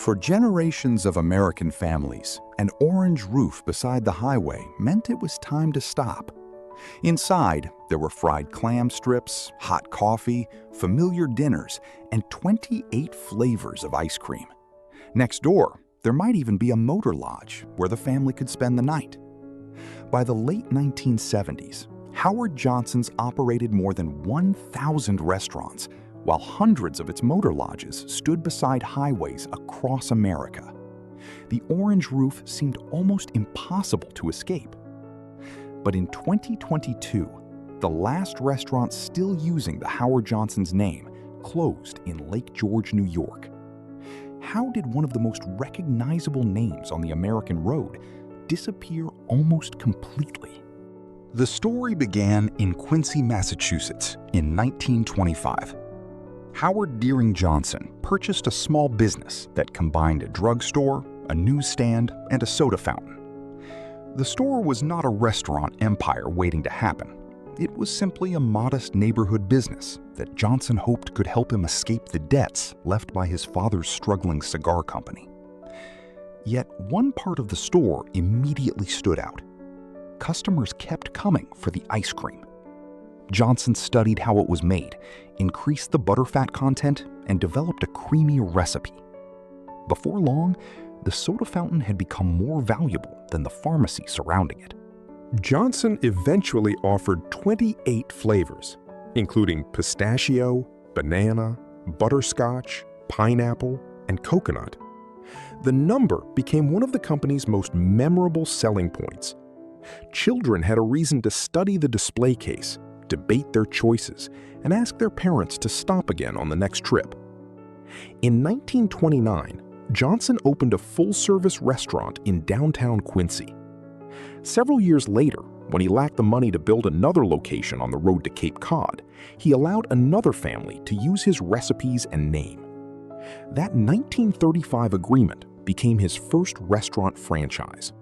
For generations of American families, an orange roof beside the highway meant it was time to stop. Inside, there were fried clam strips, hot coffee, familiar dinners, and 28 flavors of ice cream. Next door, there might even be a motor lodge where the family could spend the night. By the late 1970s, Howard Johnson's operated more than 1,000 restaurants, while hundreds of its motor lodges stood beside highways across America. The orange roof seemed almost impossible to escape. But in 2022, the last restaurant still using the Howard Johnson's name closed in Lake George, New York. How did one of the most recognizable names on the American road disappear almost completely? The story began in Quincy, Massachusetts in 1925. Howard Deering Johnson purchased a small business that combined a drugstore, a newsstand, and a soda fountain. The store was not a restaurant empire waiting to happen. It was simply a modest neighborhood business that Johnson hoped could help him escape the debts left by his father's struggling cigar company. Yet one part of the store immediately stood out. Customers kept coming for the ice cream. Johnson studied how it was made, increased the butterfat content, and developed a creamier recipe. Before long, the soda fountain had become more valuable than the pharmacy surrounding it. Johnson eventually offered 28 flavors, including pistachio, banana, butterscotch, pineapple, and coconut. The number became one of the company's most memorable selling points. Children had a reason to study the display case, debate their choices, and ask their parents to stop again on the next trip. In 1929, Johnson opened a full-service restaurant in downtown Quincy. Several years later, when he lacked the money to build another location on the road to Cape Cod, he allowed another family to use his recipes and name. That 1935 agreement became his first restaurant franchise.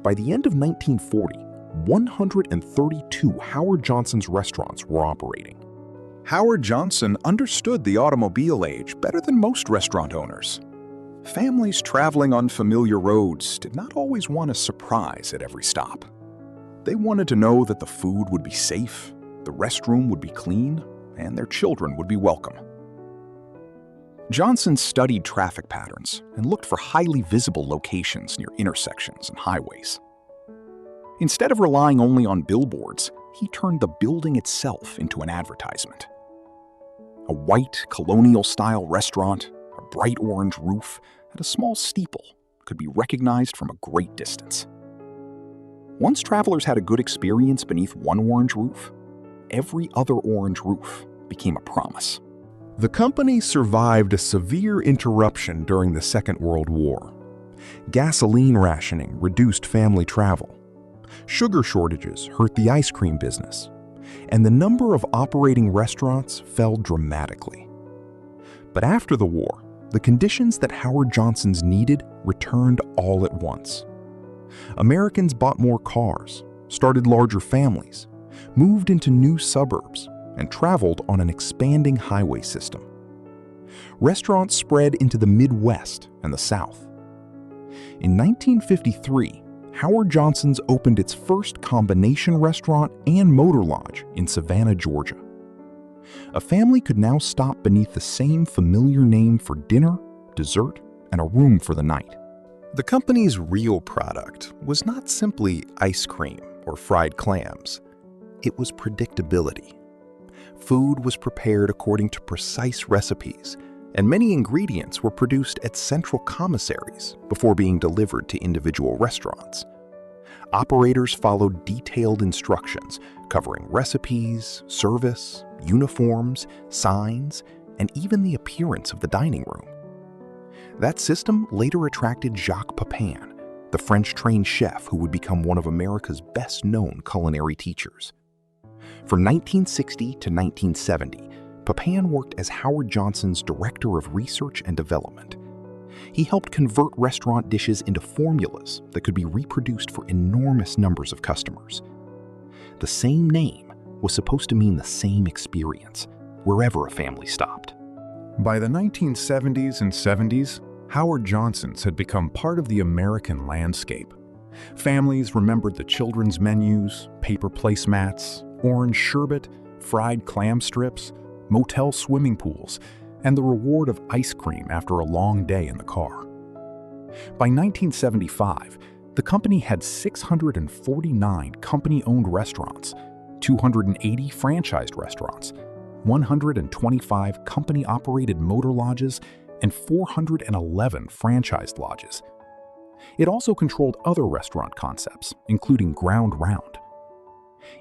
By the end of 1940, 132 Howard Johnson's restaurants were operating. Howard Johnson understood the automobile age better than most restaurant owners. Families traveling on familiar roads did not always want a surprise at every stop. They wanted to know that the food would be safe, the restroom would be clean, and their children would be welcome. Johnson studied traffic patterns and looked for highly visible locations near intersections and highways. Instead of relying only on billboards, he turned the building itself into an advertisement. A white, colonial-style restaurant, a bright orange roof, and a small steeple could be recognized from a great distance. Once travelers had a good experience beneath one orange roof, every other orange roof became a promise. The company survived a severe interruption during the Second World War. Gasoline rationing reduced family travel. Sugar shortages hurt the ice cream business, and the number of operating restaurants fell dramatically. But after the war, the conditions that Howard Johnson's needed returned all at once. Americans bought more cars, started larger families, moved into new suburbs, and traveled on an expanding highway system. Restaurants spread into the Midwest and the South. In 1953, Howard Johnson's opened its first combination restaurant and motor lodge in Savannah, Georgia. A family could now stop beneath the same familiar name for dinner, dessert, and a room for the night. The company's real product was not simply ice cream or fried clams. It was predictability. Food was prepared according to precise recipes, and many ingredients were produced at central commissaries before being delivered to individual restaurants. Operators followed detailed instructions covering recipes, service, uniforms, signs, and even the appearance of the dining room. That system later attracted Jacques Pépin, the French-trained chef who would become one of America's best-known culinary teachers. From 1960 to 1970, Pépin worked as Howard Johnson's Director of Research and Development. He helped convert restaurant dishes into formulas that could be reproduced for enormous numbers of customers. The same name was supposed to mean the same experience, wherever a family stopped. By the 1970s and 70s, Howard Johnson's had become part of the American landscape. Families remembered the children's menus, paper placemats, orange sherbet, fried clam strips, motel swimming pools, and the reward of ice cream after a long day in the car. By 1975, the company had 649 company-owned restaurants, 280 franchised restaurants, 125 company-operated motor lodges, and 411 franchised lodges. It also controlled other restaurant concepts, including Ground Round.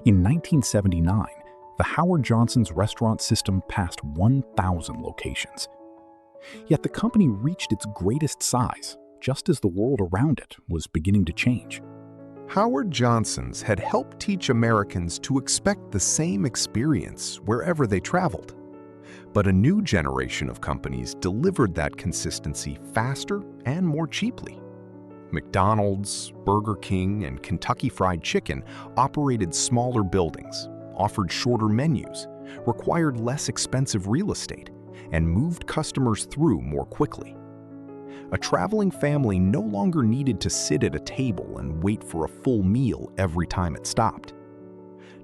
In 1979, the Howard Johnson's restaurant system passed 1,000 locations. Yet the company reached its greatest size just as the world around it was beginning to change. Howard Johnson's had helped teach Americans to expect the same experience wherever they traveled. But a new generation of companies delivered that consistency faster and more cheaply. McDonald's, Burger King, and Kentucky Fried Chicken operated smaller buildings, offered shorter menus, required less expensive real estate, and moved customers through more quickly. A traveling family no longer needed to sit at a table and wait for a full meal every time it stopped.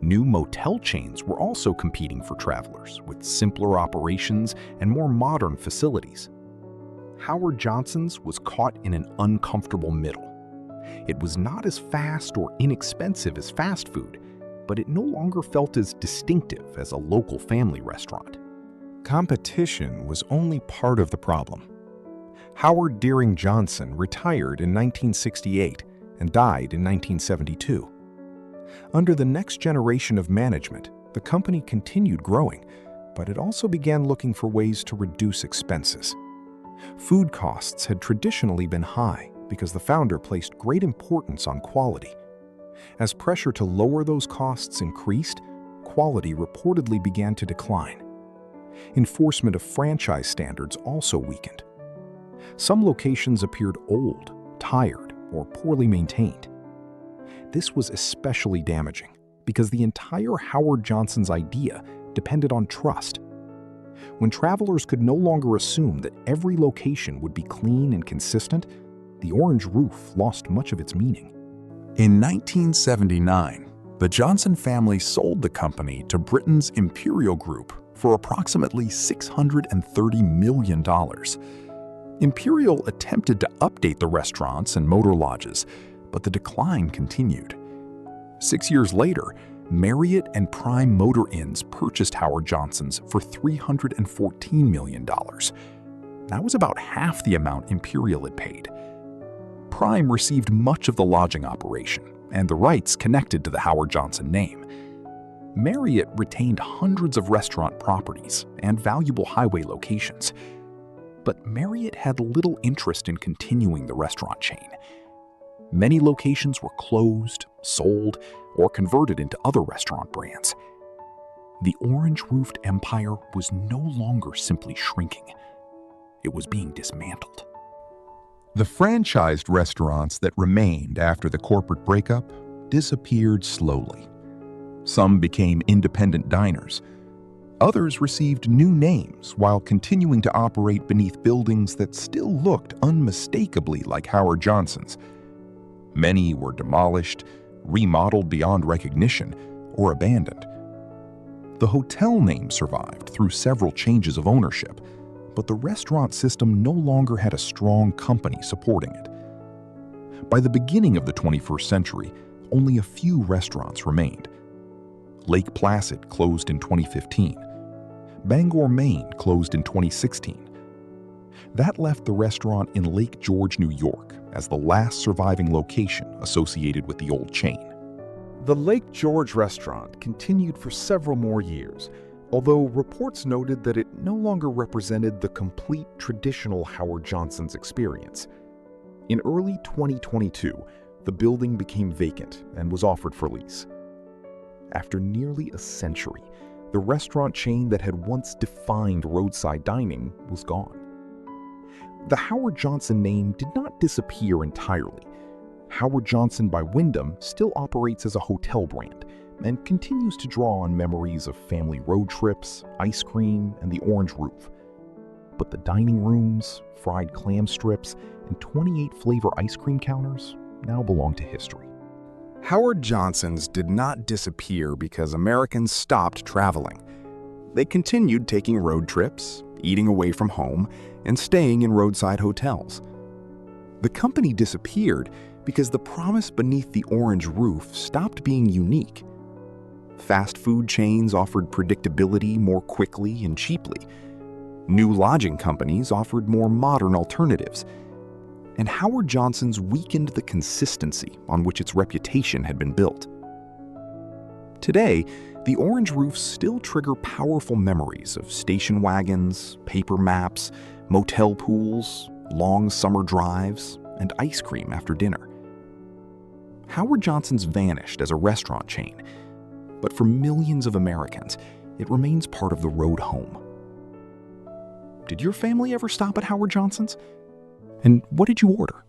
New motel chains were also competing for travelers, with simpler operations and more modern facilities. Howard Johnson's was caught in an uncomfortable middle. It was not as fast or inexpensive as fast food, but it no longer felt as distinctive as a local family restaurant. Competition was only part of the problem. Howard Deering Johnson retired in 1968 and died in 1972. Under the next generation of management, the company continued growing, but it also began looking for ways to reduce expenses. Food costs had traditionally been high because the founder placed great importance on quality. As pressure to lower those costs increased, quality reportedly began to decline. Enforcement of franchise standards also weakened. Some locations appeared old, tired, or poorly maintained. This was especially damaging because the entire Howard Johnson's idea depended on trust. When travelers could no longer assume that every location would be clean and consistent, the orange roof lost much of its meaning. In 1979, the Johnson family sold the company to Britain's Imperial Group for approximately $630 million. Imperial attempted to update the restaurants and motor lodges, but the decline continued. 6 years later, Marriott and Prime Motor Inns purchased Howard Johnson's for $314 million. That was about half the amount Imperial had paid. Prime received much of the lodging operation and the rights connected to the Howard Johnson name. Marriott retained hundreds of restaurant properties and valuable highway locations. But Marriott had little interest in continuing the restaurant chain. Many locations were closed, sold, or converted into other restaurant brands. The orange-roofed empire was no longer simply shrinking. It was being dismantled. The franchised restaurants that remained after the corporate breakup disappeared slowly. Some became independent diners. Others received new names while continuing to operate beneath buildings that still looked unmistakably like Howard Johnson's. Many were demolished, remodeled beyond recognition, or abandoned. The hotel name survived through several changes of ownership, but the restaurant system no longer had a strong company supporting it. By the beginning of the 21st century, only a few restaurants remained. Lake Placid closed in 2015. Bangor, Maine closed in 2016. That left the restaurant in Lake George, New York, as the last surviving location associated with the old chain. The Lake George restaurant continued for several more years, although reports noted that it no longer represented the complete traditional Howard Johnson's experience. In early 2022, the building became vacant and was offered for lease. After nearly a century, the restaurant chain that had once defined roadside dining was gone. The Howard Johnson name did not disappear entirely. Howard Johnson by Wyndham still operates as a hotel brand and continues to draw on memories of family road trips, ice cream, and the orange roof. But the dining rooms, fried clam strips, and 28 flavor ice cream counters now belong to history. Howard Johnson's did not disappear because Americans stopped traveling. They continued taking road trips, eating away from home, and staying in roadside hotels. The company disappeared because the promise beneath the orange roof stopped being unique. Fast food chains offered predictability more quickly and cheaply. New lodging companies offered more modern alternatives. And Howard Johnson's weakened the consistency on which its reputation had been built. Today, the orange roofs still trigger powerful memories of station wagons, paper maps, motel pools, long summer drives, and ice cream after dinner. Howard Johnson's vanished as a restaurant chain, but for millions of Americans, it remains part of the road home. Did your family ever stop at Howard Johnson's? And what did you order?